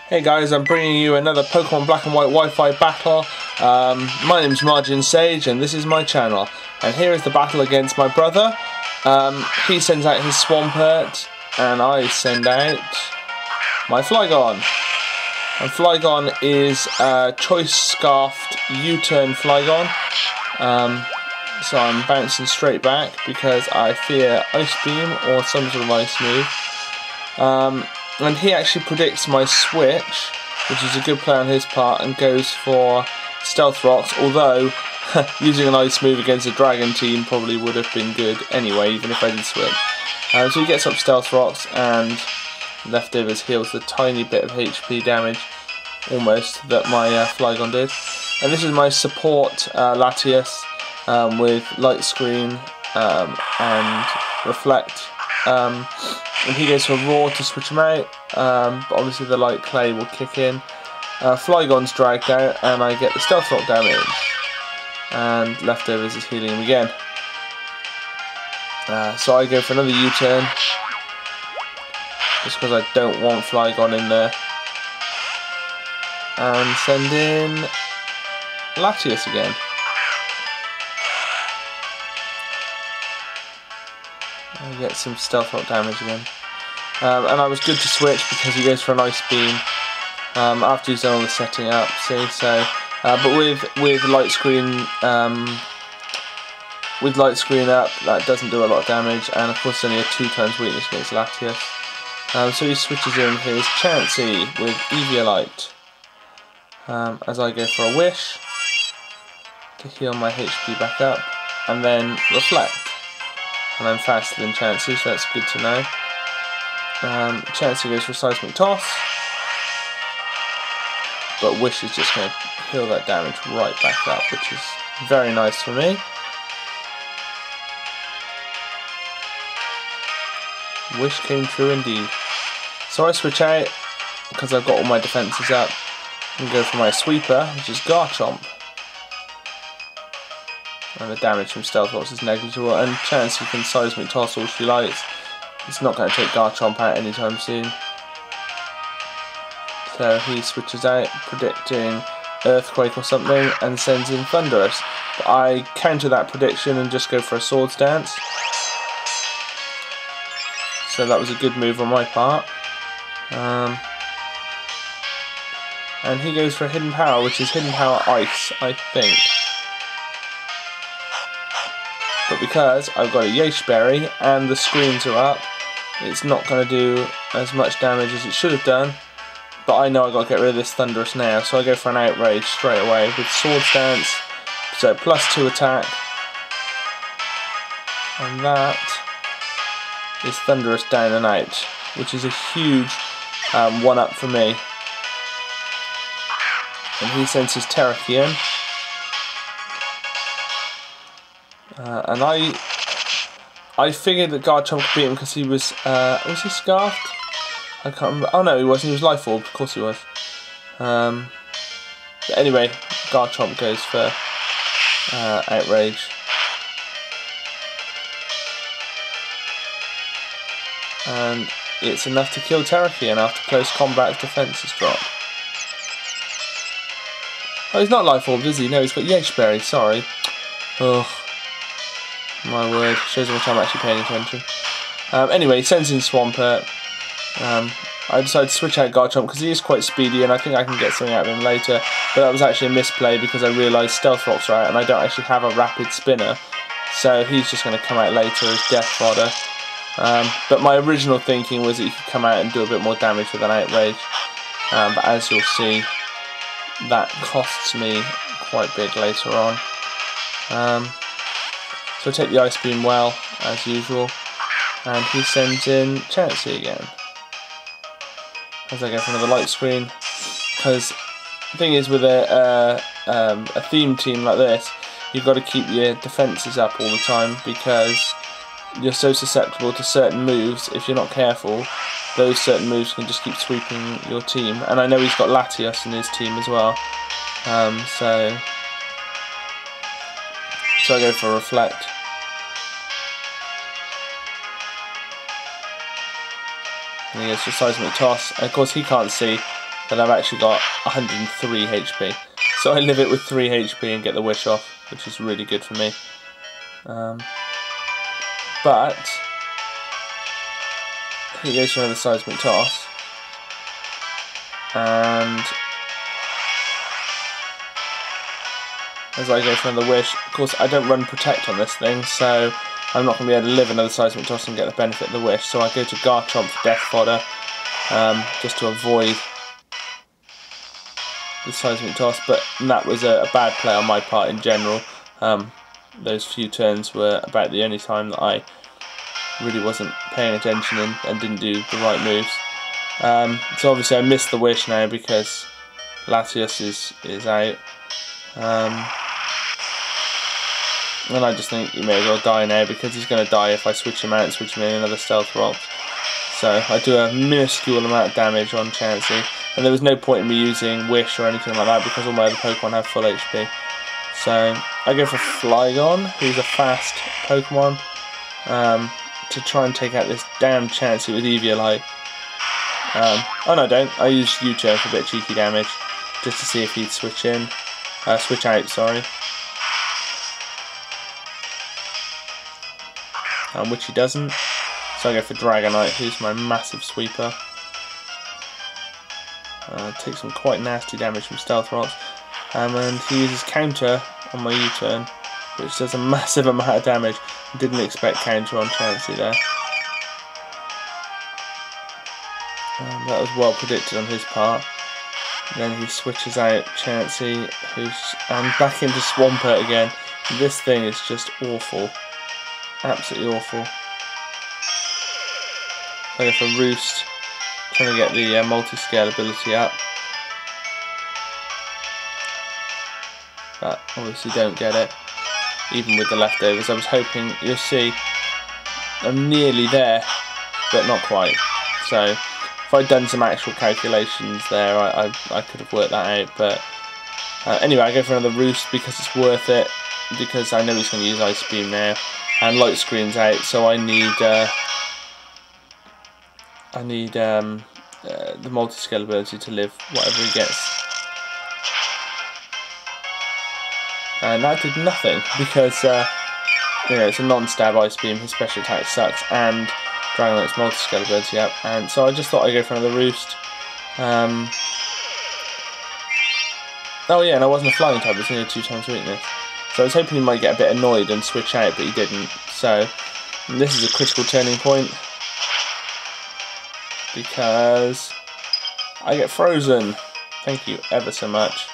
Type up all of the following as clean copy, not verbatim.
Hey guys, I'm bringing you another Pokemon Black and White Wi-Fi battle. My name's Margin Sage and this is my channel. And here is the battle against my brother. He sends out his Swampert and I send out my Flygon. And Flygon is Choice Scarfed U-turn Flygon. So I'm bouncing straight back because I fear Ice Beam or some sort of Ice move. And he actually predicts my switch, which is a good play on his part, and goes for Stealth Rocks, although using an Ice move against a Dragon team probably would have been good anyway, even if I did switch. So he gets up Stealth Rocks, and Leftovers heals the tiny bit of HP damage, almost, that my Flygon did. And this is my support Latias with Light Screen and Reflect. And he goes for Roar to switch him out, but obviously the Light Clay will kick in. Flygon's dragged out and I get the Stealth Rock damage, and Leftovers is healing him again. So I go for another U-turn, just because I don't want Flygon in there, and send in Latias again. I get some Stealth Rock damage again. And I was good to switch because he goes for an Ice Beam after he's done all the setting up, see, so but with Light Screen up, that doesn't do a lot of damage, and of course only a 2x weakness against Latias. So he switches in his Chansey with Eviolite, as I go for a Wish to heal my HP back up, and then Reflect. And I'm faster than Chansey, so that's good to know. Chansey goes for Seismic Toss, but Wish is just going to heal that damage right back up, which is very nice for me. Wish came true indeed. So I switch out, because I've got all my defences up, and go for my Sweeper, which is Garchomp. And the damage from Stealth Rocks is negligible, and Chansey can Seismic Toss all she likes. It's not going to take Garchomp out anytime soon. So he switches out, predicting Earthquake or something, and sends in Thunderous. But I counter that prediction and just go for a Swords Dance. So that was a good move on my part. And he goes for a Hidden Power, which is Hidden Power Ice, I think. But because I've got a Yesh Berry and the screens are up, it's not going to do as much damage as it should have done. But I know I've got to get rid of this Thunderous now, so I go for an Outrage straight away with Swords Dance, so +2 attack. And that is Thunderous down and out, which is a huge 1-up for me. And he sends his Terrakion. And I figured that Garchomp could beat him because he was he Scarfed? I can't remember. Oh no, he wasn't. He was Life Orb. Of course he was. But anyway, Garchomp goes for Outrage. And it's enough to kill Terrakion after close combat. Defences drop. Oh, he's not Life Orb, is he? No, he's got Yesh Berry. Sorry. Oh. My word, shows how much I'm actually paying attention. Anyway, he sends in Swampert. I decided to switch out Garchomp because he is quite speedy and I think I can get something out of him later. But that was actually a misplay because I realised Stealth Rocks are out and I don't actually have a Rapid Spinner. So he's just going to come out later as Death Fodder. But my original thinking was that he could come out and do a bit more damage with an Outrage. But as you'll see, that costs me quite big later on. So I take the Ice Beam well, as usual, and he sends in Chansey again. As I go for another Light Screen, because the thing is with a theme team like this, you've got to keep your defences up all the time, because you're so susceptible to certain moves. If you're not careful, those certain moves can just keep sweeping your team. And I know he's got Latias in his team as well, so I go for Reflect. And he goes for Seismic Toss. And of course he can't see then I've actually got 103 HP. So I live it with 3 HP and get the wish off, which is really good for me. But he goes for another seismic toss, and as I go for another wish, of course I don't run protect on this thing, so I'm not going to be able to live another seismic toss and get the benefit of the wish. So I go to Garchomp for death fodder, just to avoid the seismic toss. But that was a bad play on my part in general. Those few turns were about the only time that I really wasn't paying attention and didn't do the right moves. So obviously I missed the wish now because Latios is out. And I just think he may as well die now, because he's going to die if I switch him out and switch him in another Stealth Rock. So I do a minuscule amount of damage on Chansey, and there was no point in me using Wish or anything like that because all my other Pokemon have full HP. So I go for Flygon, who's a fast Pokemon, to try and take out this damn Chansey with Eviolite. Oh no, I don't. I use U-turn for a bit of cheeky damage, just to see if he'd switch out, sorry. Which he doesn't. So I go for Dragonite, who's my massive sweeper. Takes some quite nasty damage from Stealth Rocks. And he uses counter on my U-turn, which does a massive amount of damage. Didn't expect counter on Chansey there. That was well predicted on his part. Then he switches out Chansey, and back into Swampert again. This thing is just awful. Absolutely awful. I go for Roost, trying to get the multi-scale ability up. But obviously don't get it, even with the leftovers. I was hoping, you'll see, I'm nearly there, but not quite. So if I'd done some actual calculations there, I could have worked that out. But anyway, I go for another Roost because it's worth it, because I know he's going to use Ice Beam now. And Light Screen's out, so I need the multi-scale ability to live whatever he gets. And that did nothing, because it's a non-stab Ice Beam, his special attack sucks, and Dragonite's multi-scale ability up, and so I just thought I'd go for another Roost. Oh yeah, and I wasn't a flying type, it's only a 2 times weakness. So I was hoping he might get a bit annoyed and switch out, but he didn't. So this is a critical turning point, because I get frozen. Thank you ever so much.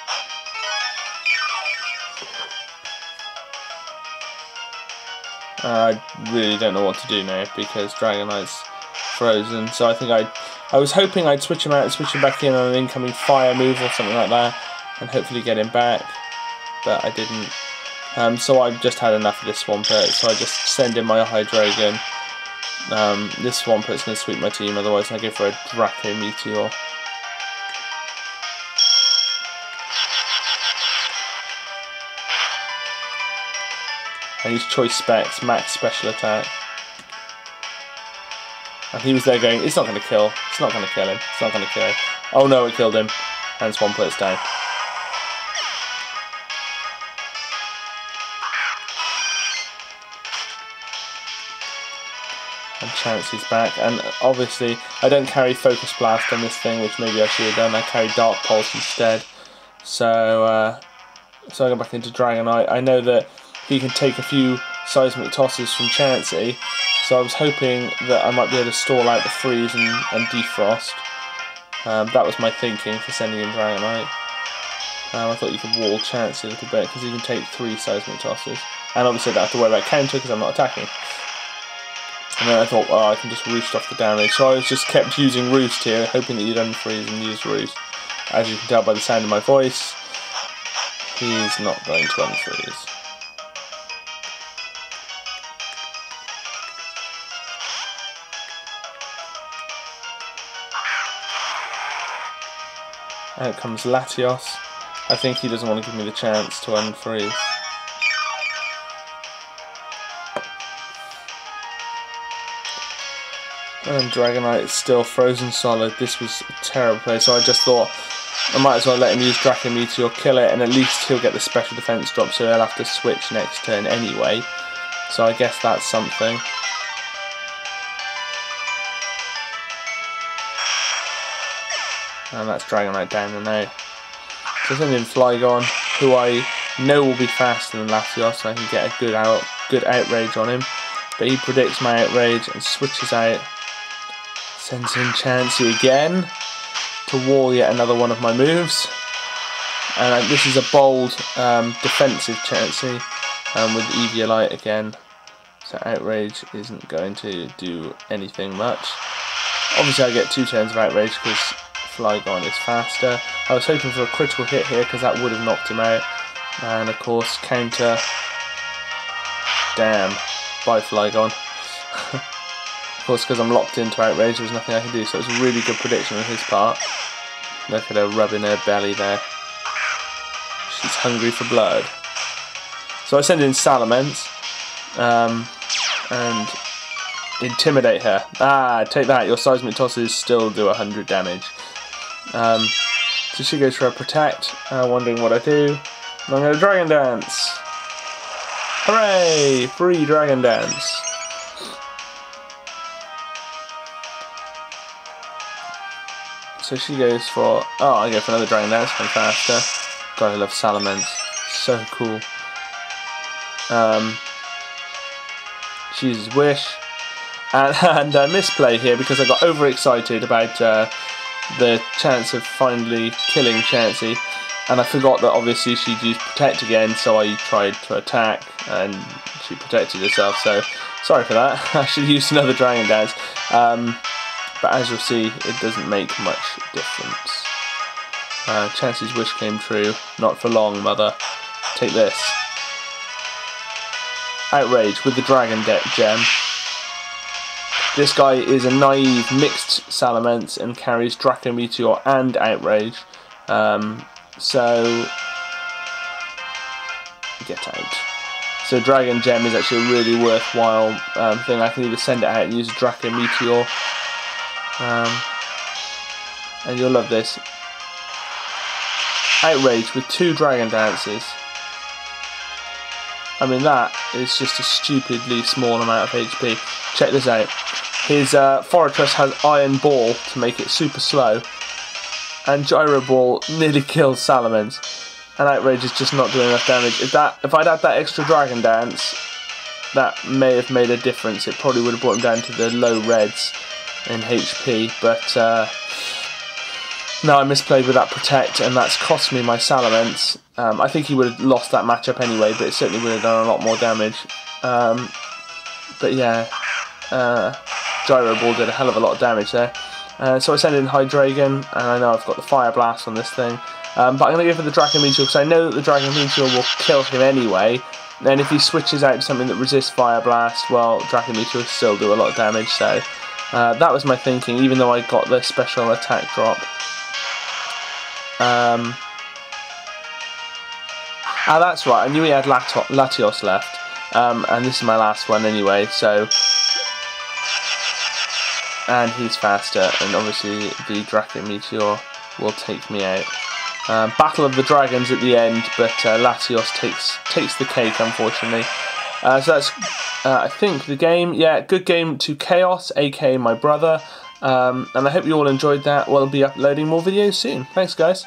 I really don't know what to do now, because Dragonite's frozen. So I think I was hoping I'd switch him out and switch him back in on an incoming fire move or something like that, and hopefully get him back, but I didn't. So I've just had enough of this Swampert, so I just send in my Hydreigon. This Swampert's going to sweep my team, otherwise I go for a Draco Meteor. I use Choice Specs, max special attack. And he was there going, it's not going to kill, it's not going to kill him, it's not going to kill him. Oh no, it killed him, and Swampert's down. And Chansey's back, and obviously I don't carry Focus Blast on this thing, which maybe I should have done. I carry Dark Pulse instead. So I go back into Dragonite. I know that he can take a few seismic tosses from Chansey, so I was hoping that I might be able to stall out the freeze and defrost. That was my thinking for sending in Dragonite. I thought you could wall Chansey a little bit, because he can take 3 seismic tosses, and obviously I don't have to worry about counter because I'm not attacking. And then I thought, oh, I can just Roost off the damage. So I just kept using Roost here, hoping that you'd unfreeze and use Roost. As you can tell by the sound of my voice, he's not going to unfreeze. Out comes Latios. I think he doesn't want to give me the chance to unfreeze. And Dragonite is still frozen solid. This was a terrible play, so I just thought I might as well let him use Draco Meteor, kill it, and at least he'll get the special defense drop, so he'll have to switch next turn anyway. So I guess that's something. And that's Dragonite down and out. So I send in Flygon, who I know will be faster than Latios, so I can get a good outrage on him. But he predicts my outrage and switches out. Sends in Chansey again to wall yet another one of my moves. And this is a bold defensive Chansey with Eviolite again. So outrage isn't going to do anything much. Obviously I get 2 turns of outrage because Flygon is faster. I was hoping for a critical hit here because that would have knocked him out. And of course counter. Damn. Bye Flygon. Of course, because I'm locked into outrage, there's nothing I can do, so it's a really good prediction on his part. Look at her rubbing her belly there. She's hungry for blood. So I send in Salamence and intimidate her. Ah, take that, your seismic tosses still do 100 damage. So she goes for a protect, wondering what I do. And I'm going to Dragon Dance. Hooray! Free Dragon Dance. So she goes for, oh, I go for another Dragon Dance, I'm faster. God, I love Salamence. So cool. She uses Wish. And misplay here because I got overexcited about the chance of finally killing Chansey. And I forgot that obviously she'd use Protect again, so I tried to attack and she protected herself. So, sorry for that. I should have used another Dragon Dance. But as you'll see, it doesn't make much difference. Chansey's wish came true. Not for long, mother. Take this. Outrage with the Dragon Gem. This guy is a naive mixed Salamence and carries Draco Meteor and Outrage. So get out. So Dragon Gem is actually a really worthwhile thing. I can either send it out and use a Draco Meteor. And you'll love this. Outrage with 2 Dragon Dances. I mean, that is just a stupidly small amount of HP. Check this out. His Fortress has Iron Ball to make it super slow. And Gyro Ball nearly kills Salamence. And Outrage is just not doing enough damage. If I'd had that extra Dragon Dance, that may have made a difference. It probably would have brought him down to the low reds in HP, but no, I misplayed with that Protect, and that's cost me my Salamence. I think he would have lost that matchup anyway, but it certainly would have done a lot more damage. But yeah, Gyro Ball did a hell of a lot of damage there. So I send in Hydreigon, and I know I've got the Fire Blast on this thing. But I'm going to go for the Draco Meteor, because I know that the Draco Meteor will kill him anyway. And if he switches out to something that resists Fire Blast, well, Draco Meteor will still do a lot of damage, so that was my thinking, even though I got the special attack drop. That's right, I knew he had Latios left, and this is my last one anyway, so... And he's faster, and obviously the Draco Meteor will take me out. Battle of the Dragons at the end, but Latios takes the cake, unfortunately. So that's, I think, the game. Yeah, good game to Chaos, aka my brother. And I hope you all enjoyed that. We'll be uploading more videos soon. Thanks, guys.